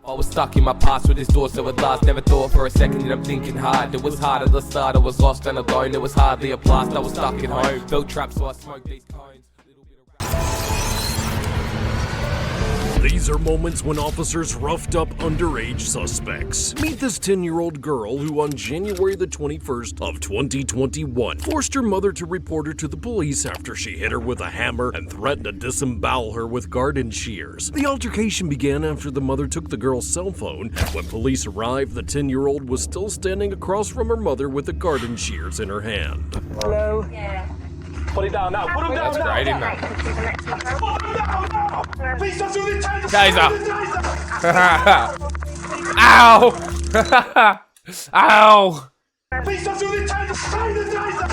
I was stuck in my past with this door so at last. Never thought for a second that I'm thinking hard. It was hard at the start, I was lost and alone. There was hardly a blast, I was stuck at home. Felt trapped so I smoked these cones. These are moments when officers roughed up underage suspects. Meet this 10-year-old girl who on January the 21st of 2021 forced her mother to report her to the police after she hit her with a hammer and threatened to disembowel her with garden shears. The altercation began after the mother took the girl's cell phone, and when police arrived, the 10-year-old was still standing across from her mother with the garden shears in her hand. Hello? Yeah. Put it down now. Put him down now. Right in there. Put him down now. Please don't do the taser. Taser. Ow. Ow. Please don't do the taser. Say the taser.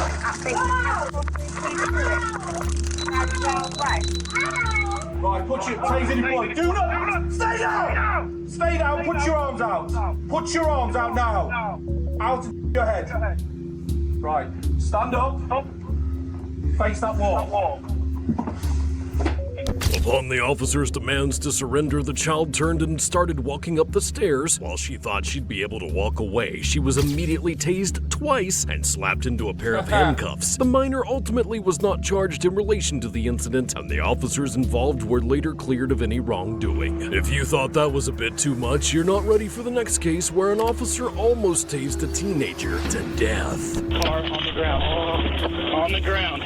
Right, put your taser in your body. Do not. Stay down. Stay down. Put your arms out. Put your arms out now. Out of your head. Right. Stand up. Face that wall. Upon the officer's demands to surrender, the child turned and started walking up the stairs. While she thought she'd be able to walk away, she was immediately tased twice and slapped into a pair of handcuffs. The minor ultimately was not charged in relation to the incident, and the officers involved were later cleared of any wrongdoing. If you thought that was a bit too much, you're not ready for the next case where an officer almost tased a teenager to death. Car on the ground. On the ground.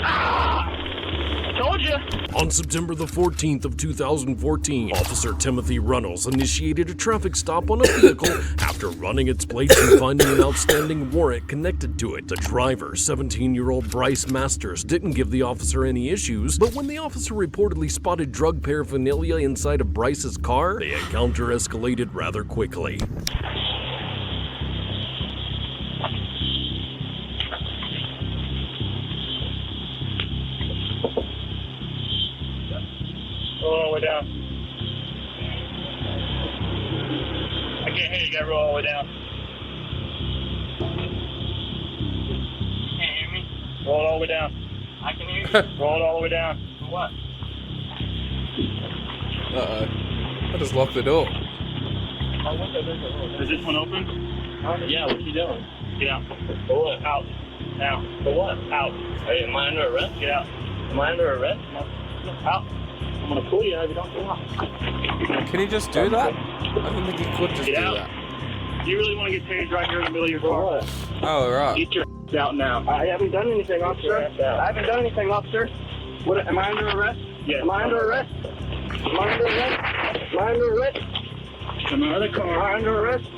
Ah! I told you. On September the 14th of 2014, Officer Timothy Runnels initiated a traffic stop on a vehicle after running its plates and finding an outstanding warrant connected to it. The driver, 17-year-old Bryce Masters, didn't give the officer any issues, but when the officer reportedly spotted drug paraphernalia inside of Bryce's car, the encounter escalated rather quickly. Roll all the way down. I can't hear you. You gotta roll all the way down. You can't hear me? Roll it all the way down. I can hear you. Roll it all the way down. For what? Uh-oh. I just locked the door. Is this one open? Yeah, what you doing? Get out. For what? Out. Now. For what? Out. Hey, am I under arrest? Get out. Am I under arrest? No. Out. I'm gonna pull you if you don't come out. Can he just do that? I don't think he could just do that. You really want to get tased right here in the middle of your car? Oh, right. Get your out now. I haven't done anything, officer. I haven't done anything, officer. What? Am I under arrest? Yes. Am I under arrest? Am I under arrest? Am I under arrest? Come out of the car. Am I under arrest?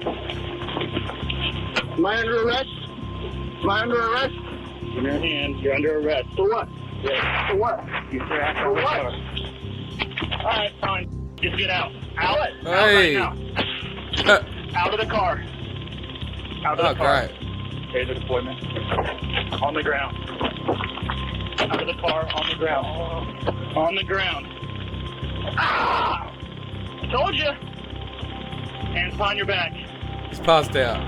Am I under arrest? Am I under arrest? Give me your hands. You're under arrest. For what? Yeah. For what? For what? All right, fine. Just get out. Out. Hey. Out right now. Out of the car. Out of the car. Great. Taser deployment. On the ground. Out of the car. On the ground. On the ground. Ah! I told you. Hands behind your back. He's passed out.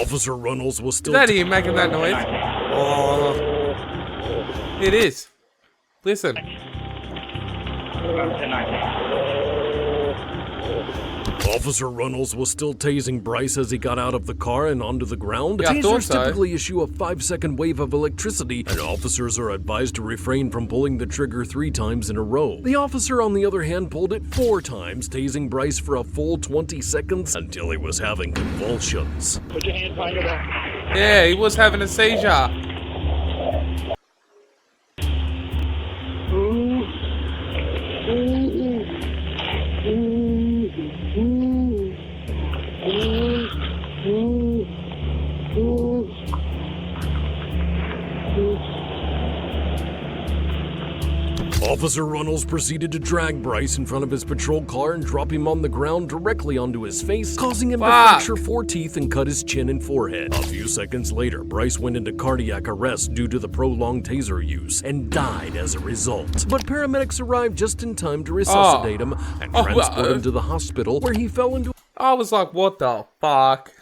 Officer Runnels was still... Is that you making that noise? Oh. It is. Listen. Officer Runnels was still tasing Bryce as he got out of the car and onto the ground. Yeah, Tasers typically issue a 5-second wave of electricity, and officers are advised to refrain from pulling the trigger 3 times in a row. The officer, on the other hand, pulled it 4 times, tasing Bryce for a full 20 seconds until he was having convulsions. Put your hands behind your back. Yeah, he was having a seizure. Officer Runnels proceeded to drag Bryce in front of his patrol car and drop him on the ground directly onto his face, causing him to fracture 4 teeth and cut his chin and forehead. A few seconds later, Bryce went into cardiac arrest due to the prolonged taser use and died as a result. But paramedics arrived just in time to resuscitate him and transport him to the hospital, where he fell into... I was like, what the fuck?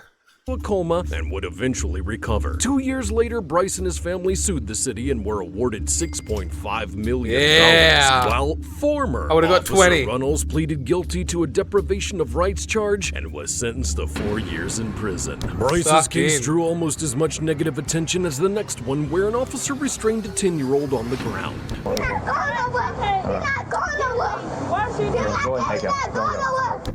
a coma and would eventually recover. 2 years later, Bryce and his family sued the city and were awarded $6.5 million, while former I would've got Officer 20. Runnels pleaded guilty to a deprivation of rights charge and was sentenced to 4 years in prison. Bryce's Suck case in. drew almost as much negative attention as the next one, where an officer restrained a 10-year-old on the ground.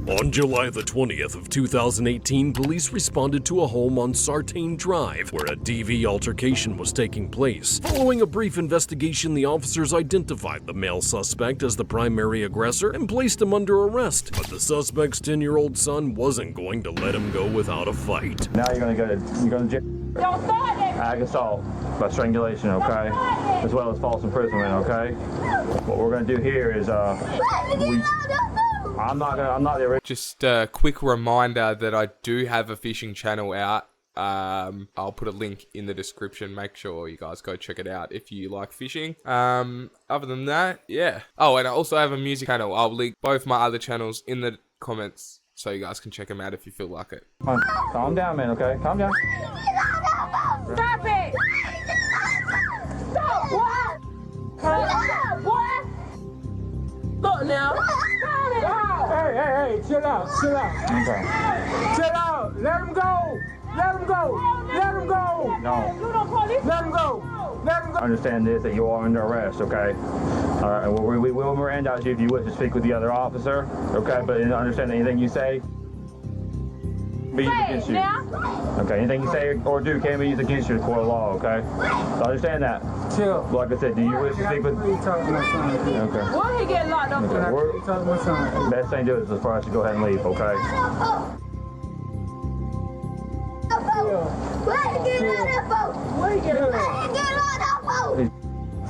On July the 20th of 2018, police responded to a home on Sartain Drive where a DV altercation was taking place. Following a brief investigation, the officers identified the male suspect as the primary aggressor and placed him under arrest. But the suspect's 10-year-old son wasn't going to let him go without a fight. Now you're going to jail. Don't start it. Ag assault by strangulation, okay? As well as false imprisonment, okay? What we're going to do here is, I'm not the original. Just a quick reminder that I do have a fishing channel out. I'll put a link in the description. Make sure you guys go check it out if you like fishing. Other than that, yeah. Oh, and I also have a music channel. I'll link both my other channels in the comments so you guys can check them out if you feel like it. Calm down, man, okay? Calm down. Stop it. Stop. What? What? Look now. Hey, chill out. Okay. Chill out. Let him go. Let him go. No. You don't call this. Let him go. Understand this, that you are under arrest, okay? All right, and we will Miranda you if you wish to speak with the other officer, okay? But understand that anything you say be used against you. Okay, anything you say or do can be used against you in court of law, okay? So understand that. Chill. Like I said, do you wish to speak with... Talk to my son. Okay. Why he get locked up for? Okay. Talk to my son. Best thing to do is for us to go ahead and leave, okay? Where he get locked?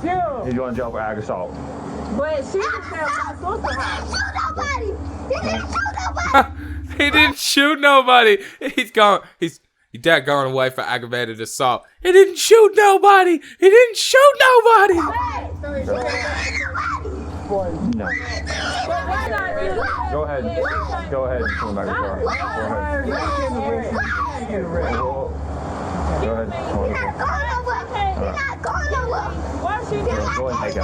Chill. He's going to jail for ag assault. But she didn't tell my sister how. He didn't shoot nobody. His dad going away for aggravated assault. He didn't shoot nobody. No. Go ahead and come back to the car. Go ahead. Why she did Go ahead and take it.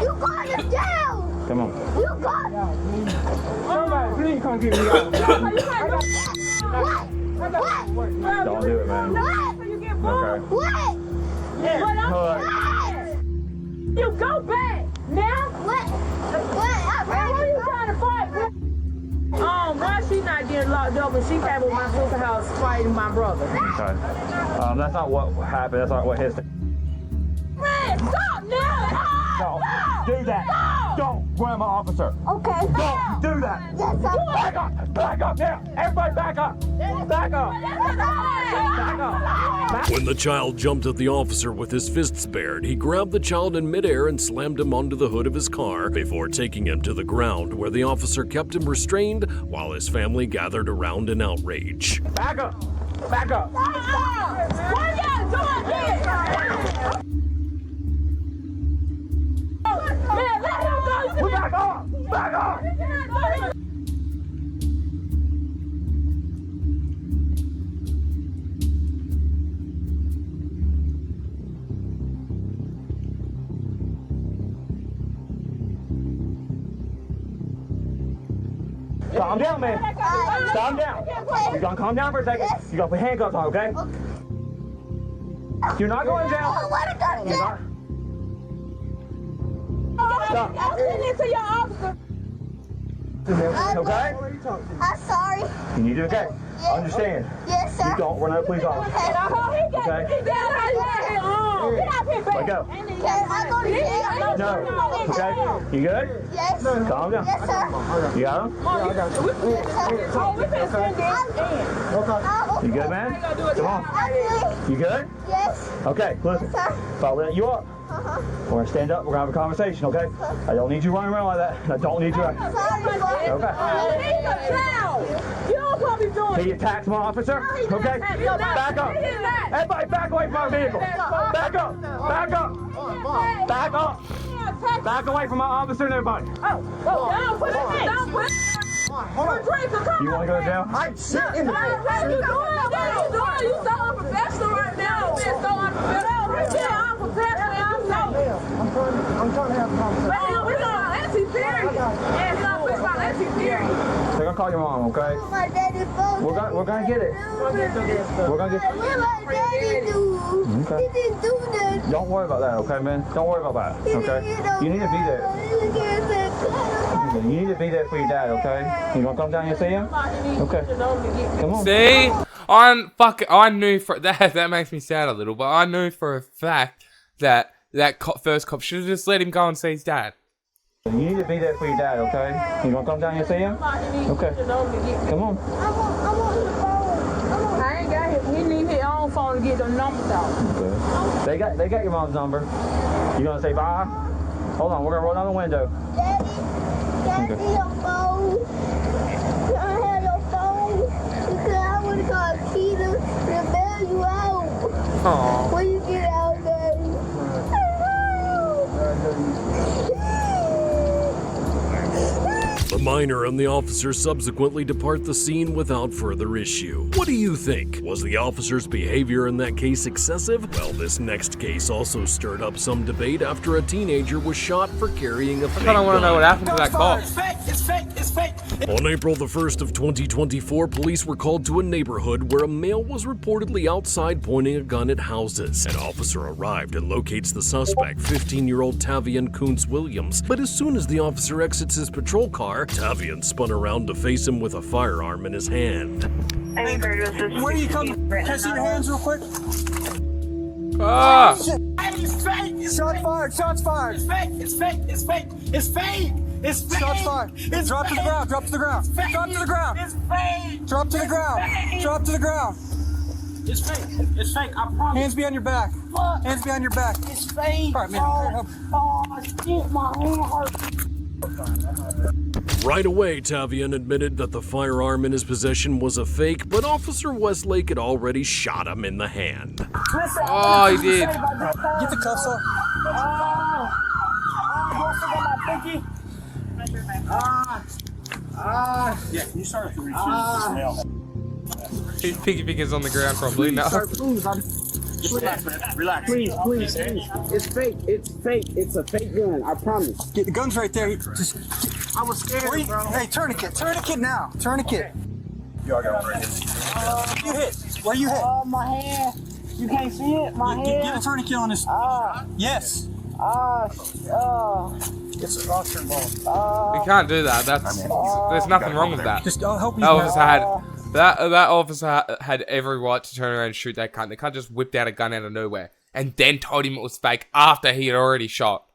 You going to jail. Come on. You going. Somebody, please come get me out. What? Don't do it, man. So you get booked. Okay. What? But I'm you go back now. What? Why are you trying to fight? Why she not getting locked up when she came to my sister's house fighting my brother? Okay. That's not what happened. That's not what his... Man, stop now! Don't do that. Stop. Don't grab my officer. Okay. Don't do that. Yes, Back up. Back up now. Everybody back up. Back up. Back up. When the child jumped at the officer with his fists bared, he grabbed the child in midair and slammed him onto the hood of his car before taking him to the ground, where the officer kept him restrained while his family gathered around in outrage. Back up. Back up. What y'all doing here? Man, let him go. Back up. Back up. Calm down, man. Calm down. You're gonna calm down for a second. You're gonna put handcuffs on, okay? You're not going to jail. You're not. Stop. I'm sending it to your officer. Okay? I'm sorry. You need to, okay? Understand. Yes, sir. You don't run out of police officer. Get out here, Let go. Can I go to jail? No. Okay? You good? Yes. Calm down. Yes, sir. You got him? You good, man? Come on. You good? Yes. Okay, listen. If I let you up, we're going to stand up. We're going to have a conversation, okay? I don't need you running around like that. I don't need you. Okay. He attacked my officer. Okay? Back up. Everybody back away from my vehicle. Back up. Back up. Back up. Back away from my officer and everybody. You want to go to jail? I'm sitting in the face. You so unprofessional right now. You're so unprofessional. I'm unprofessional. I'm trying to have a conversation. We're going to let period. We're going to let period. They're gonna call your mom, okay? My daddy's phone. We're gonna get it. We're gonna get. What my daddy do? Okay. He didn't do that. Don't worry about that, okay, man? Don't worry about that, okay? You need to be there. You need to be there for your dad, okay? You gonna come down here and see him? Okay. Come on. See, I knew for that makes me sad a little, but I knew for a fact that first cop should have just let him go and see his dad. You need to be there for your dad, okay? You gonna come down here and see him? Okay. Come on. I ain't got his. He need his own phone to get the numbers out. Okay. They got your mom's number. You gonna say bye? Hold on, we're gonna roll down the window. Daddy, can I see your phone? Can I have your phone? Because I want to call Peter to bail you out. Aww. When you get out, Daddy. The minor and the officer subsequently depart the scene without further issue. What do you think? Was the officer's behavior in that case excessive? Well, this next case also stirred up some debate after a teenager was shot for carrying a fake I want to know gun. what happened to that cop. On April the 1st of 2024, police were called to a neighborhood where a male was reportedly outside pointing a gun at houses. An officer arrived and locates the suspect, 15-year-old Tavian Kuntz Williams. But as soon as the officer exits his patrol car, Tavian spun around to face him with a firearm in his hand. Where do you come? Can I see your hands real quick? Ah! It's fake! Shots fired! Shots fired! It's fake! It's fake! It's fake! It's fake! It's fake! Shots fired! It's drop to the ground! Drop to the ground! Drop to the ground! It's fake! Drop to the ground! Drop to the ground! It's fake! It's fake! I promise! Hands behind your back! Hands behind your back! It's fake! All right, man. Oh, shit, my hand hurts. Right away, Tavian admitted that the firearm in his possession was a fake, but Officer Westlake had already shot him in the hand. Oh, he did. Get the cuffs off. Yeah, can you start to reach this mail? His piggy fingers on the ground probably. No. Relax, man. Relax. Please. It's fake. It's fake. It's a fake gun. I promise. Get the guns right there. Just. I was scared, bro. Hey, tourniquet. Tourniquet now. Tourniquet. You all got one right here. You hit. Where you hit? Oh, my hand. You can't see it? My hand. Get a tourniquet on this. Yes. It's an officer involved. You can't do that. There's nothing wrong with that. Just I'll help you. That officer had every right to turn around and shoot that cunt. They can't just whipped out a gun out of nowhere and then told him it was fake after he had already shot.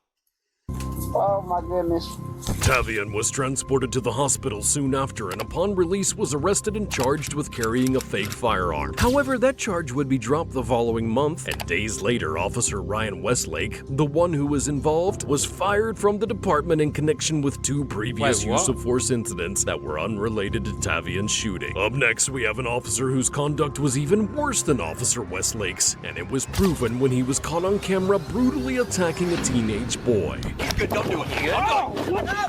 Oh, my goodness. Tavian was transported to the hospital soon after and upon release was arrested and charged with carrying a fake firearm. However, that charge would be dropped the following month, and days later, Officer Ryan Westlake, the one who was involved, was fired from the department in connection with 2 previous Wait, what? use of force incidents that were unrelated to Tavian's shooting. Up next, we have an officer whose conduct was even worse than Officer Westlake's, and it was proven when he was caught on camera brutally attacking a teenage boy. Don't do it.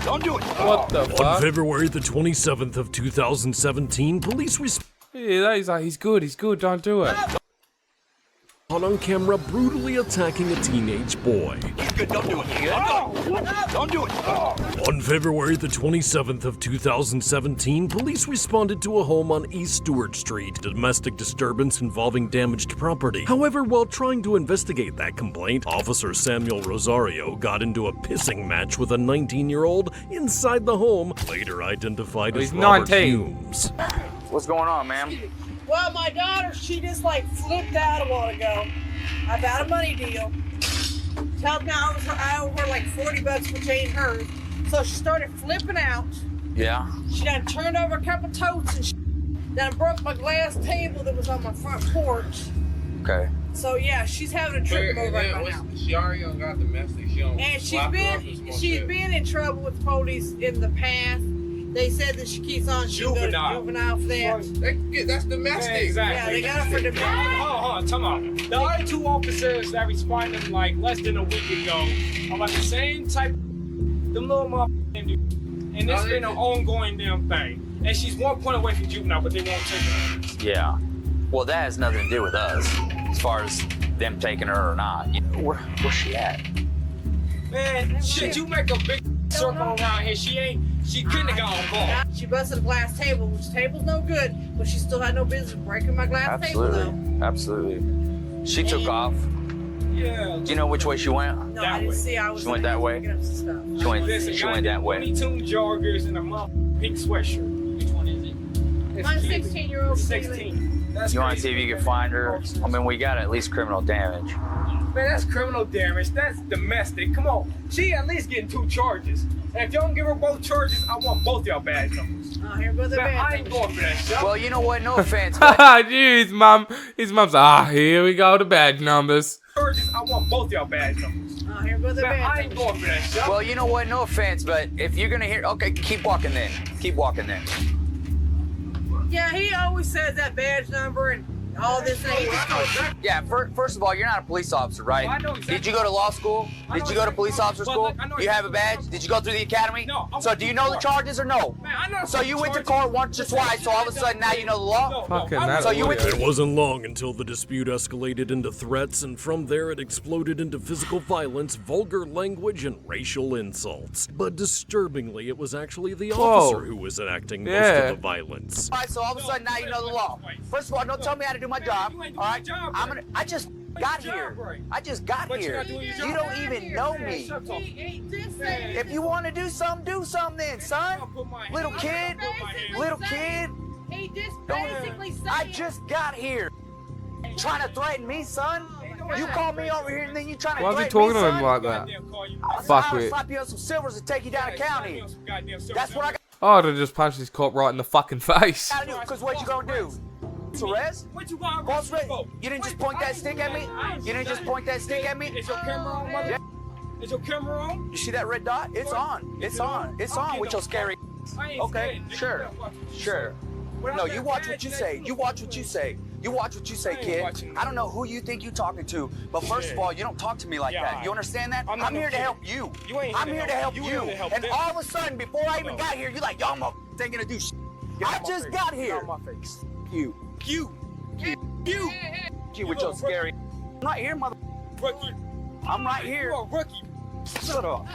Don't do it. What the On fuck? February the 27th of 2017, police Yeah, he's like, he's good, don't do it. caught on camera brutally attacking a teenage boy. Don't do it. Don't do it. On February the 27th of 2017, police responded to a home on East Stewart Street, domestic disturbance involving damaged property. However, while trying to investigate that complaint, Officer Samuel Rosario got into a pissing match with a 19-year-old inside the home, later identified as He's Robert 19. Humes. What's going on, ma'am? Well, my daughter, she just like flipped out a while ago about a money deal. Told me I owe her like $40 for changing hers. So she started flipping out. Yeah. She done turned over a couple totes and done broke my glass table that was on my front porch. Okay. So yeah, she's having a trip over right now. She already got domestic. She don't. And she's been in trouble with the police in the past. They said that she keeps on shooting juvenile for that. That's domestic. Yeah, exactly. Yeah, they got her for domestic. Hold on, come on. The other 2 officers that responded like less than a week ago are like the same type, them little motherfucking dudes. and it's been an ongoing damn thing. And she's 1 point away from juvenile, but they won't take her. Yeah. Well, that has nothing to do with us, as far as them taking her or not. You know, where's she at? Man, shit, you make a big circle around here. She couldn't have got on ball. She busted a glass table, which table's no good, but she still had no business breaking my glass table, though. Absolutely. She took off. Yeah. Do you know which way she went? No, I didn't see. I was. She went that way? Picking up some stuff. She went that way. 22 joggers and a pink sweatshirt. Which one is it? Mine's 16-year-old. 16. That's You want to see if you can find her? I mean, we got at least criminal damage. Man, that's criminal damage. That's domestic. Come on. She at least getting 2 charges. And if y'all don't give her both charges, I want both y'all badge numbers. Oh, here goes the Man, badge I ain't going for that shit. Well, you know what? No offense, but Dude, his mom's here we go, the badge numbers. Charges, I want both y'all badge numbers. Oh, here goes the Man, badge I ain't going for that shit. well, you know what? No offense, but if you're gonna hear, okay, keep walking then. Keep walking then. Yeah, he always says that badge number and all this and he just goes. Yeah, first of all, you're not a police officer, right? Well, I know exactly. Did you go to law school? Did you go to police officer Well, school? look, I know Do you have a exactly. badge? Did you go through the academy? No, I So went do you to know the court. charges or no? Man, I know So you went to charges. court once or twice, so all of a sudden now you know the law? Fucking I that was- you went audio. It wasn't long until the dispute escalated into threats, and from there it exploded into physical violence, vulgar language, and racial insults. But disturbingly, it was actually the officer who was enacting most Yeah. of the violence. All right, so all of a sudden now you know the law. First of all, don't tell me how to do my job. You ain't All doing right, your job right. I just got your here. job right. I just got But you're here. not doing your You job don't right. even know me. Shut up. He just said. If you want to do something then, son. I'll put my hand- Little I'll kid, put my hand- little kid. He just Don't- basically said. I just got here. Trying to threaten me, son? You call me over here and then you trying to Why is he threaten me, talking to him son? like that? Goddamn call you. Fuck I'll with. slap you on some silvers and take you down to county. That's what I Oh, I'd have just punched this cop right in the fucking face. gotta do. Because what you gonna do? Arrest? What you got False arrested arrest? for? You didn't just point that stick at me? You didn't just point that stick at me? Is your camera on, mother? Is your camera on? You see that red dot? It's on. It's on. It's on with your scary. I ain't Okay, scared, nigga. sure, You better watch what you sure. say. No, you watch what you say. You watch what you say. You watch what you say, I ain't kid. watching I don't know who you think you talking to, but first of all, you don't talk to me like Yeah, that. alright. You understand that? I'm not I'm no here to kid. help you. You ain't I'm here here to to help- help you you. here to help And them. all of a sudden, before I even No. got here, you like, y'all ain't gonna do shit. I out my just face. got Get here. out my face. You with your scary. I'm right here, mother. Rookie. I'm right here. You a rookie. Shut up.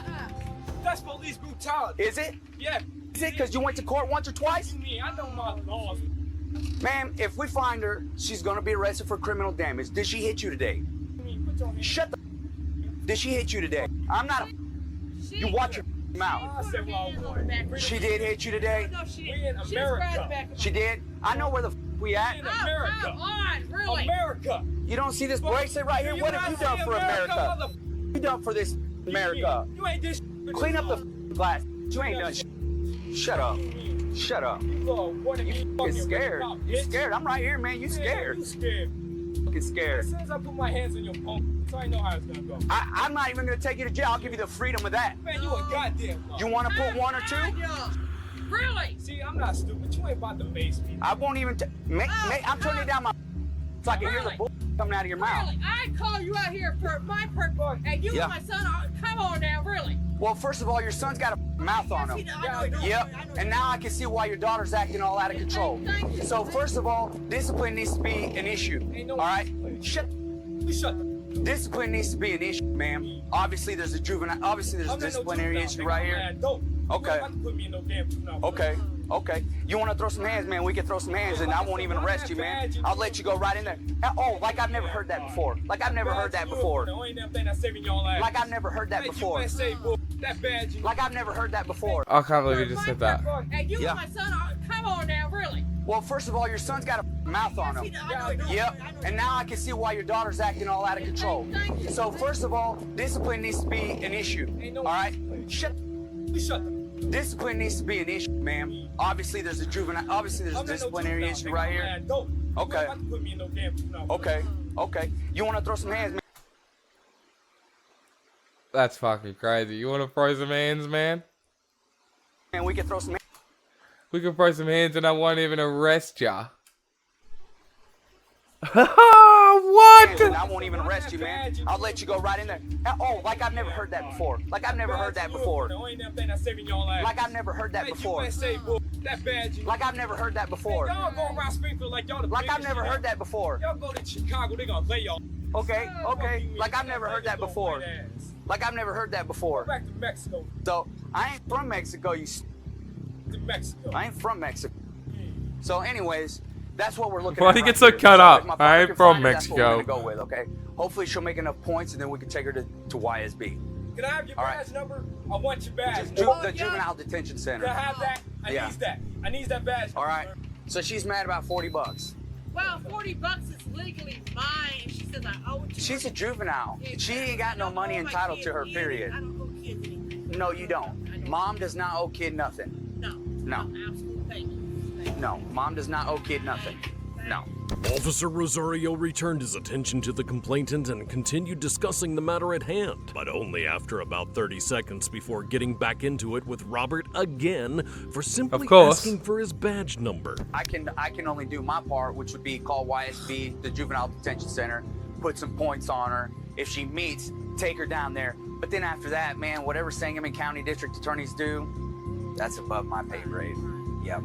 That's police brutality. Is it? Yeah. Is it because you went to court once or twice? You mean, I know my laws. Ma'am, if we find her, she's gonna be arrested for criminal damage. Did she hit you today? You mean, put your hand. Shut the. Did she hit you today? I'm not a. You watch your mouth. I said what I want. She did hit you today? No, she We didn't. in She just grabbed the America. back of She did? I know where the we at. In America. Come on, really? America. You don't see this bracelet right here? What have you done for America? You done for this America? You ain't this. Clean up the glass. You ain't done shit. Shut up. Shut up. You scared. You scared. I'm right here, man. You scared. You scared. Fucking As scared. soon as I put my hands on your phone, so I know how it's gonna go. I'm not even gonna take you to jail. I'll give you the freedom of that. Man, you a goddamn. You want to put one or two? Really? See, I'm not stupid. You ain't about to base me. I won't even. I'm turning down my. So I can hear the bull coming out of your mouth. Really? I call you out here for my purpose, and you Yeah. and my son are. Come on now, really? Well, first of all, your son's got a mouth on him. Yep. And now I can see why your daughter's acting all out of control. So first of all, discipline needs to be an issue. All right? Shut. Discipline needs to be an issue, ma'am. Obviously, there's a juvenile. Obviously, there's a disciplinary issue right here. Okay. Okay. Okay. You want to throw some hands, man? We can throw some hands, and I won't even arrest you, man. I'll let you go right in there. Oh, like I've never heard that before. Like I've never heard that before. Like I've never heard that before. Like I've never heard that before. I can't believe you just said that. And you Yeah. and my son are. Come on now, really? Well, first of all, your son's got a mouth on him. Yep. And now I can see why your daughter's acting all out of control. So first of all, discipline needs to be an issue. All right? Shut. Discipline needs to be an issue, ma'am. Obviously, there's a juvenile. Obviously, there's a disciplinary issue right here. Okay. Okay. Okay. You want to throw some hands, man? That's fucking crazy. You want to throw some hands, man? And we can throw some hands. We can throw some hands and I won't even arrest ya. What? And I won't even arrest you, man. I'll let you go right in there. Oh, like I've never heard that before. Like I've never heard that before. Like I've never heard that before. Like I've never heard that before. Y'all go around Springfield like y'all the Like I've never heard that before. Y'all go to Chicago, they gonna lay y'all. Okay, okay. Like I've never heard that before. Like I've never heard that before. Go back to Mexico. So I ain't from Mexico, you. To Mexico. I ain't from Mexico. So, anyways, that's what we're looking Why at. do you right get so here. cut So up? if my I father ain't can from find her, that's what we're Mexico. gonna go with, okay? Hopefully, she'll make enough points, and then we can take her to YSB. Can I have your All right. badge number? I want your badge. The juvenile detention center. Can I have that? I Yeah. need that. I need that badge. All right. So she's mad about $40. Well, $40 is legally mine. And she says I owe it to She's her. a juvenile. She ain't got no money entitled to her, period. I don't owe kids anything. No, you don't. Mom does not owe kid nothing. No. No. Absolutely. Thank you. No, Mom does not owe kid nothing. No. Officer Rosario returned his attention to the complainant and continued discussing the matter at hand, but only after about 30 seconds before getting back into it with Robert again for simply Of course. asking for his badge number. I can only do my part, which would be call YSB, the juvenile detention center, put some points on her. If she meets, take her down there. But then after that, man, whatever Sangamon County District Attorneys do, that's above my pay grade. Yep.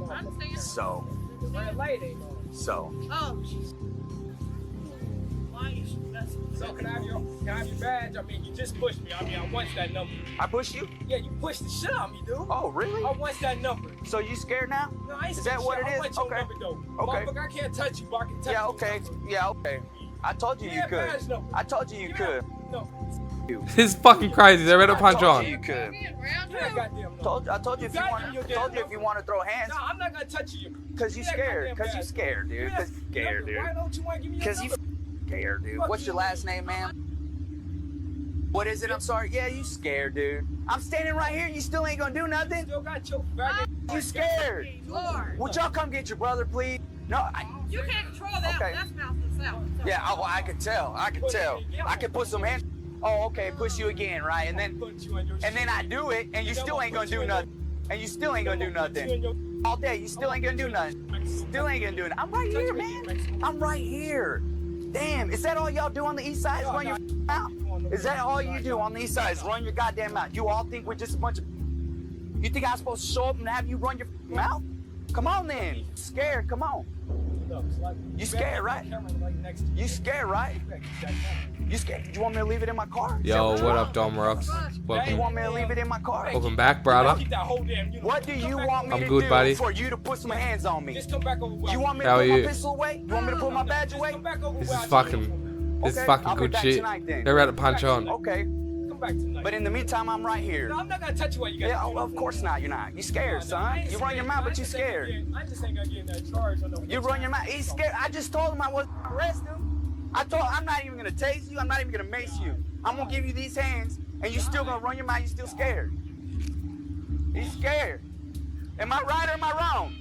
So. Red light ain't on. So. Oh, she's. Why is she messing with So can I have your badge? I mean, you just pushed me. I mean, I want that number. I pushed you? Yeah, you pushed the shit out of me, dude. Oh, really? I want that number. So you scared now? No, I ain't Is that what shit. it I is? want your Okay. number, though. Okay. Motherfucker, I can't touch you, but I can touch Yeah, you. okay. Yeah, okay. I told you you could. badge number. I told you you could. No. This is fucking crazy. They're ready to punch I told on. you you could. Yeah, goddamn no. I told you if you want to throw hands. No, I'm not gonna touch you. Cause you Yeah, scared. goddamn Cause you badge. scared, dude. Cause you scared, dude. Why don't you want to give me your Cause you number? scared, dude. What's your last name, ma'am? What is it? I'm sorry. Yeah, you scared, dude. I'm standing right here. You still ain't gonna do nothing. Still got your badge. You scared. Lord. Would y'all come get your brother, please? No. You can't control that. Okay. That's mouth to self. Yeah, I could tell. I could tell. I could put some hands. Oh, okay. Push you again, right? And then I do it, and you still ain't gonna do nothing. And you still ain't gonna do nothing. All day, you still ain't gonna do nothing. Still ain't gonna do it. I'm right here, man. I'm right here. Damn, is that all y'all do on the east side? Is run your mouth? Is that all you do on the east side? Is run your goddamn mouth? You all think we're just a bunch of. You think I'm supposed to show up and have you run your mouth? Come on then. Scared? Come on. You scared, right? You scared, right? You scared? You want me to leave it in my car? Yo, what up, Dom Rocks? You Welcome. want me to leave it in my car? Welcome back, brother. What do you want me I'm to good, do buddy. for you to put some hands on me? Just come back over. You want me to How put are my you? pistol away? You want me to put my badge away? This is fucking. This is Okay, fucking I'll be good back shit. tonight then. They're ready to punch on. Okay. Come back tonight. But in the meantime, I'm right here. No, I'm not gonna touch you while you got. Yeah, of course not. You're not. You scared, son. You run your mouth, but you scared. I just ain't gonna get in that charge on no. You run your mouth. He's scared. I just told him I wasn't gonna arrest him. I'm not even gonna tase you. I'm not even gonna mace you. I'm gonna give you these hands, and you still gonna run your mouth. You still scared. He's scared. Am I right or am I wrong?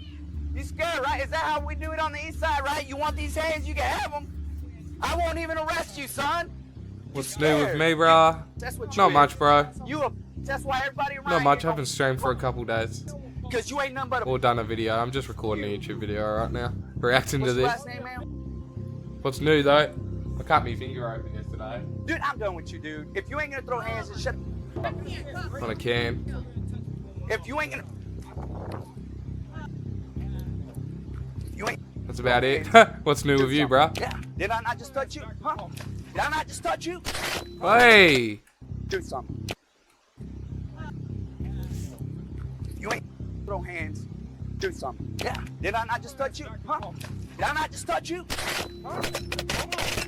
You scared, right? Is that how we do it on the east side, right? You want these hands? You can have them. I won't even arrest you, son. What's new with me, bro? That's what you Not is. much, bro. That's why everybody around Not much. I here haven't streamed for a couple days. Because you ain't nothing but a. Or done a video. I'm just recording a YouTube video right now. Reacting What's to your this. last name, man? What's new, though? I cut my finger open yesterday. Dude, I'm done with you, dude. If you ain't gonna throw hands, then shut up. On a can. If you ain't gonna. You ain't. That's about it. What's new with you, bro? Yeah. Did I not just touch you? Huh? Did I not just touch you? Hey! Do something. You ain't throw hands. Do something. Yeah. Did I not just touch you? Huh? Did I not just touch you?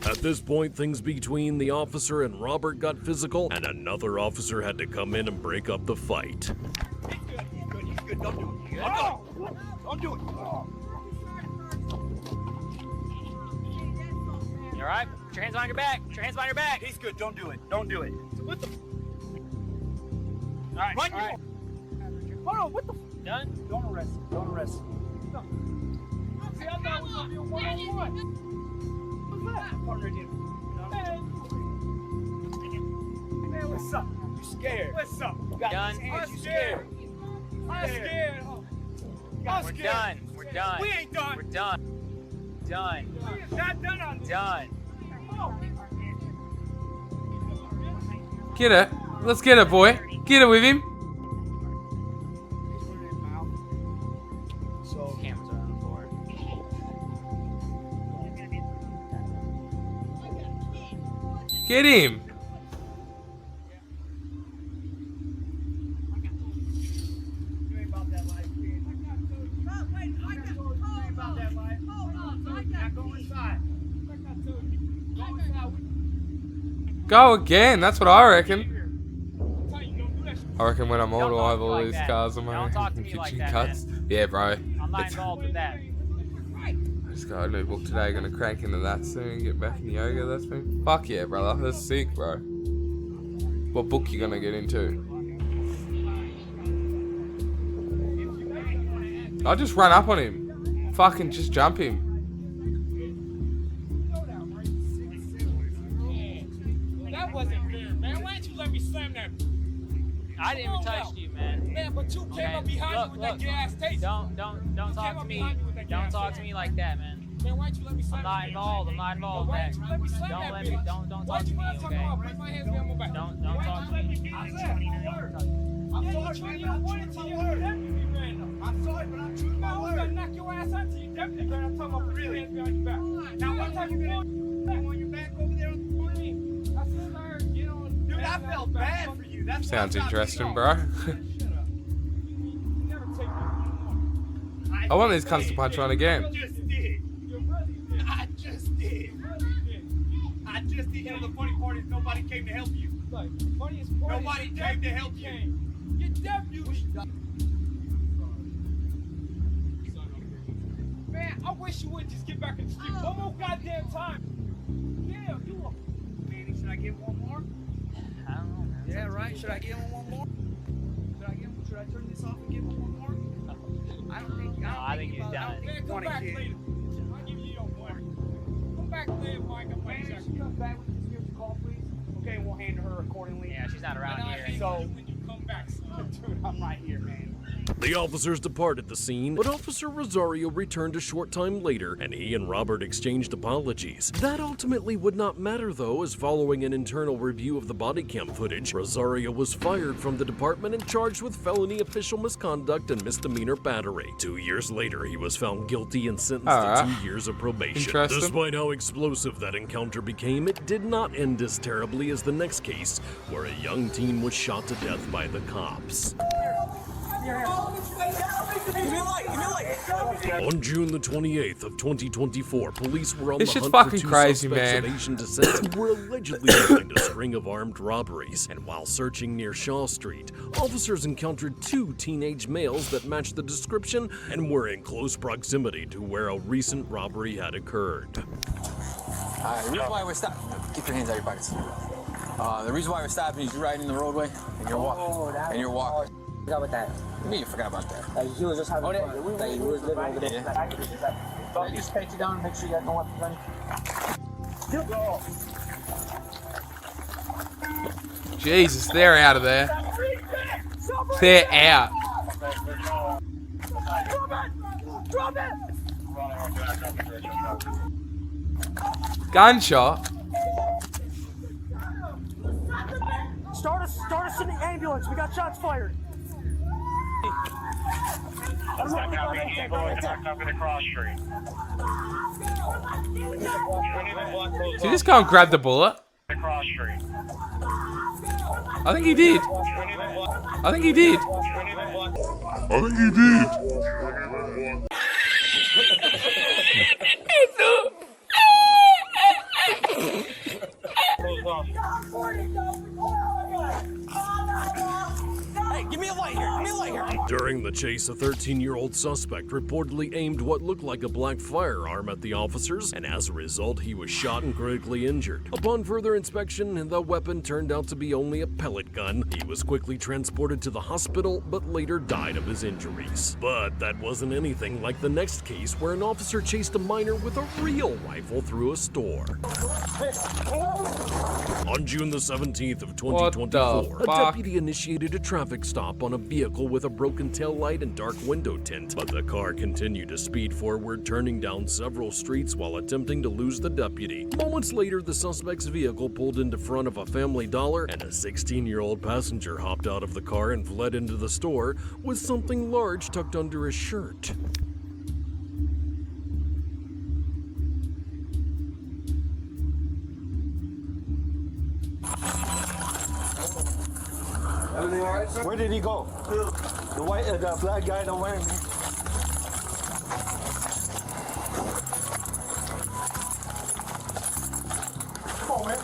At this point, things between the officer and Robert got physical, and another officer had to come in and break up the fight. He's good. Don't do it. Don't do it. You alright? Put your hands on your back. Put your hands on your back. He's good. Don't do it. Don't do it. What the? Alright, Run alright. Hold on. What the? Done? Don't arrest him. Don't arrest him. No. See, I thought it was gonna be a one-on-one. What's that? Partner again. Man, what's up? You scared. What's up? You got Done. these hands. I'm You scared. I'm scared. I'm We're scared. done. We're done. We ain't done. We're done. Done. We is not done on this. Done. Get it. Let's get it, boy. Get it with him. Cameras are on the floor. Get him. Go again. That's what I reckon. I reckon when I'm older, I have all these cars on my kitchen cuts. Yeah, bro. I'm not involved with that. I just got a new book today. Gonna crank into that soon. Get back in yoga. That's me. Fuck yeah, brother. That's sick, bro. What book you gonna get into? I'll just run up on him. Fucking just jump him. That wasn't fair, man. Why didn't you let me slam that? I didn't even touch you, man. Man, but you came up behind me with that gas taste. Don't talk to me. Don't talk to me like that, man. Man, why'd you let me slam I'm not involved with that. Don't let me. Don't talk to me, okay? Don't talk to me. I'm sorry, you don't want it to you. Definitely ran though. I'm sorry, but I'm true to my word. I'm gonna knock your ass out till you definitely ran. I'm talking about put your hands behind your back. Now, what time you going on your back over there on the screen? I said, Larry, get on. Dude, I felt bad for you. That's Sounds interesting, bro. I want these cunts to punch on again. I just did. I just did. You know, the funny part is nobody came to help you. Nobody came to help you. You deputy. Man, I wish you would just get back in the street one more goddamn time. Yeah, you are. Man, should I get one more? I don't know, man. Yeah, right. Should I give him one more? Should I turn this off and give him one more? I think he's done it. Man, come back later. I'll give you your one. Come back later, Mike. Man, she comes back with this here call, please. Okay, we'll handle her accordingly. Yeah, she's not around here. So when you come back, dude, I'm right here, man. The officers departed the scene, but Officer Rosario returned a short time later, and he and Robert exchanged apologies. That ultimately would not matter, though, as following an internal review of the body cam footage, Rosario was fired from the department and charged with felony official misconduct and misdemeanor battery. 2 years later, he was found guilty and sentenced to 2 years of probation. Despite how explosive that encounter became, it did not end as terribly as the next case, where a young teen was shot to death by the cops. On June the 28th of 2024, police were on the hunt for two suspects of Asian descent who were allegedly behind a string of armed robberies. And while searching near Shaw Street, officers encountered two teenage males that matched the description and were in close proximity to where a recent robbery had occurred. The reason why we're stopping, keep your hands out of your pockets. The reason why we're stopping is you're riding the roadway and you're walking. Forgot about that. What do you mean you forgot about that? Like, he was just having fun. Like, he was living over there. So I just pat you down and make sure you got no weapons running. Jesus, they're out of there. They're out. Drop it! Gunshot. Start us in the ambulance. We got shots fired. Did he just go and grab the bullet? I think he did. I think he did. Hey, give me a light here. Give me a light here. During the chase, a 13-year-old suspect reportedly aimed what looked like a black firearm at the officers, and as a result, he was shot and critically injured. Upon further inspection, the weapon turned out to be only a pellet gun. He was quickly transported to the hospital, but later died of his injuries. But that wasn't anything like the next case, where an officer chased a minor with a real rifle through a store. On June the 17th of 2024, a deputy initiated a traffic stop on a vehicle with a a broken taillight and dark window tint, but the car continued to speed forward, turning down several streets while attempting to lose the deputy. Moments later, the suspect's vehicle pulled into front of a Family Dollar, and a 16-year-old passenger hopped out of the car and fled into the store with something large tucked under his shirt. Where did he go? The black guy don't wear me. Come on, man.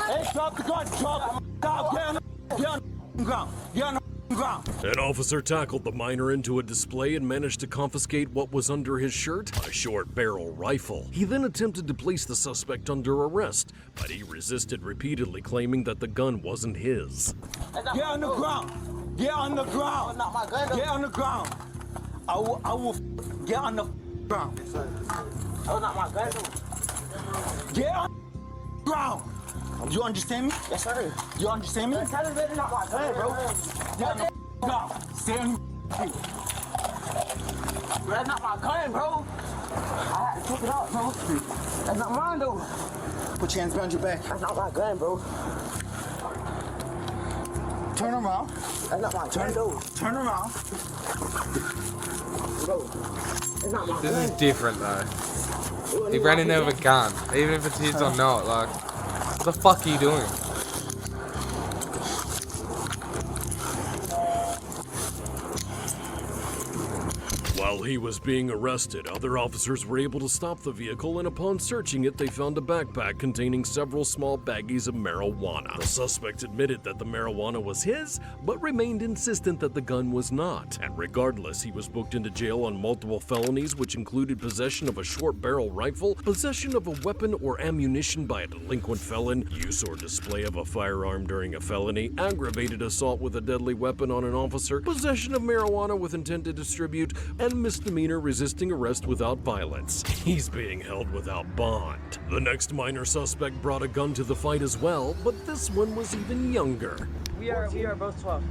Hey, drop the gun. Drop. Get on the ground. Get on the ground. An officer tackled the minor into a display and managed to confiscate what was under his shirt, a short barrel rifle. He then attempted to place the suspect under arrest, but he resisted repeatedly, claiming that the gun wasn't his. Get on the ground. Get on the ground. Get on the ground. I will get on the ground. That's not my gun. Get on the ground. Do you understand me? Yes, sir. Do you understand me? That's not my gun, bro. Get on the ground. Stay on your feet. That's not my gun, bro. I had to pick it up, bro. That's not mine, though. Put your hands behind your back. That's not my gun, bro. Turn around. That's not my gun, though. Turn around. Bro, that's not my gun. This is different though. He ran in there with a gun, even if it's his or not. Like, what the fuck are you doing? While he was being arrested, other officers were able to stop the vehicle, and upon searching it, they found a backpack containing several small baggies of marijuana. The suspect admitted that the marijuana was his, but remained insistent that the gun was not. And regardless, he was booked into jail on multiple felonies, which included possession of a short barrel rifle, possession of a weapon or ammunition by a delinquent felon, use or display of a firearm during a felony, aggravated assault with a deadly weapon on an officer, possession of marijuana with intent to distribute, and misdemeanor resisting arrest without violence. He's being held without bond. The next minor suspect brought a gun to the fight as well, but this one was even younger. We are both 12.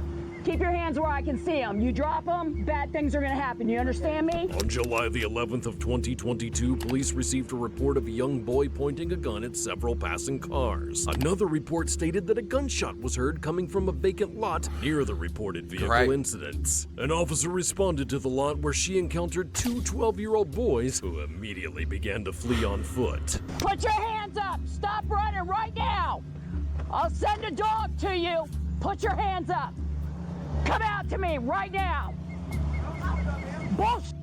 Keep your hands where I can see them. You drop them, bad things are gonna happen. You understand me? On July the 11th of 2022, police received a report of a young boy pointing a gun at several passing cars. Another report stated that a gunshot was heard coming from a vacant lot near the reported vehicle incidents. An officer responded to the lot where she encountered two 12-year-old boys who immediately began to flee on foot. Put your hands up. Stop running right now. I'll send a dog to you. Put your hands up. Come out to me right now. Bullshit.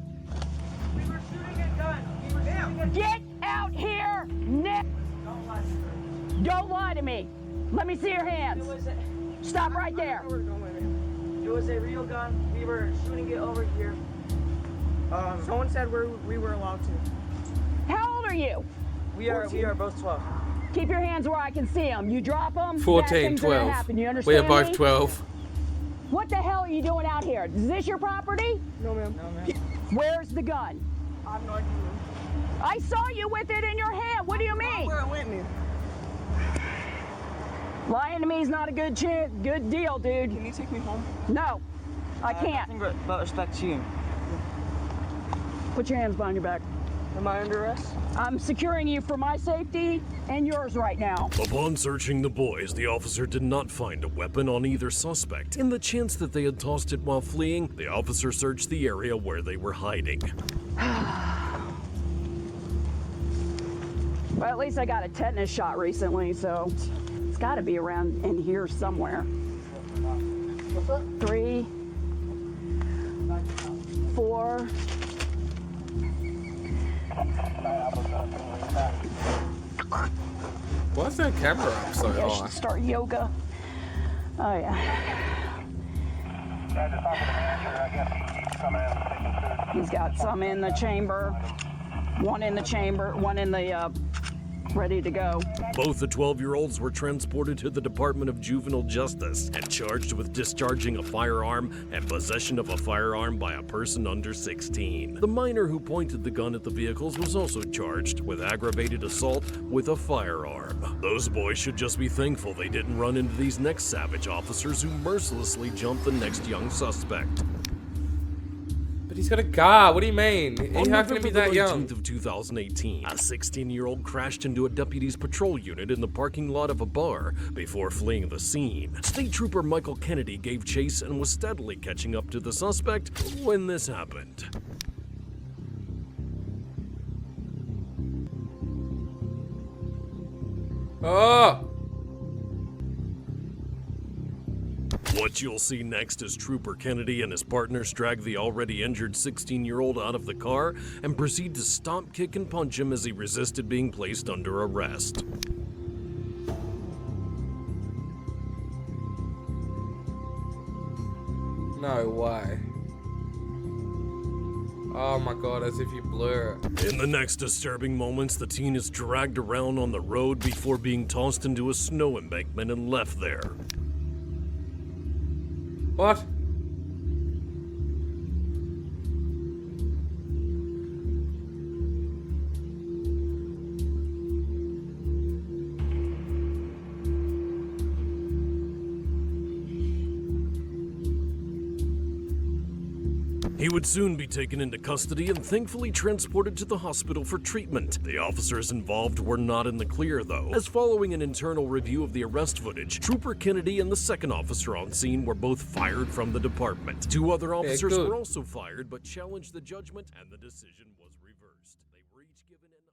We were shooting a gun. Get out here now. Don't lie to me. Let me see your hands. Stop right there. It was a real gun. We were shooting it over here. Someone said we were allowed to. How old are you? We are both 12. Keep your hands where I can see them. You drop them. 14, 12. Happen. You understand We are both me? 12. What the hell are you doing out here? Is this your property? No, ma'am. No, ma'am. Where's the gun? I have no idea. I saw you with it in your hand. What do you mean? Where it went, man. Lying to me is not a good deal, dude. Can you take me home? No, I can't. Nothing but respect to you. Put your hands behind your back. Am I under arrest? I'm securing you for my safety and yours right now. Upon searching the boys, the officer did not find a weapon on either suspect. In the chance that they had tossed it while fleeing, the officer searched the area where they were hiding. Well, at least I got a tetanus shot recently, so it's got to be around in here somewhere. 3, 4. Why is that camera up so Maybe I high? should start yoga. Oh yeah. He's got some in the chamber. One in the chamber. One in the ready to go. Both the 12-year-olds were transported to the Department of Juvenile Justice and charged with discharging a firearm and possession of a firearm by a person under 16. The minor who pointed the gun at the vehicles was also charged with aggravated assault with a firearm. Those boys should just be thankful they didn't run into these next savage officers who mercilessly jumped the next young suspect. But he's got a car. What do you mean? On How can he be that young? 19th of 2018, a 16-year-old crashed into a deputy's patrol unit in the parking lot of a bar before fleeing the scene. State Trooper Michael Kennedy gave chase and was steadily catching up to the suspect when this happened. Oh! What you'll see next is Trooper Kennedy and his partners drag the already injured 16-year-old out of the car and proceed to stomp, kick, and punch him as he resisted being placed under arrest. No way. Oh my god, as if you blur it. In the next disturbing moments, the teen is dragged around on the road before being tossed into a snow embankment and left there. What? He would soon be taken into custody and thankfully transported to the hospital for treatment. The officers involved were not in the clear, though, as following an internal review of the arrest footage, Trooper Kennedy and the second officer on scene were both fired from the department. Two other officers were also fired, but challenged the judgment, and the decision was reversed. They were each given an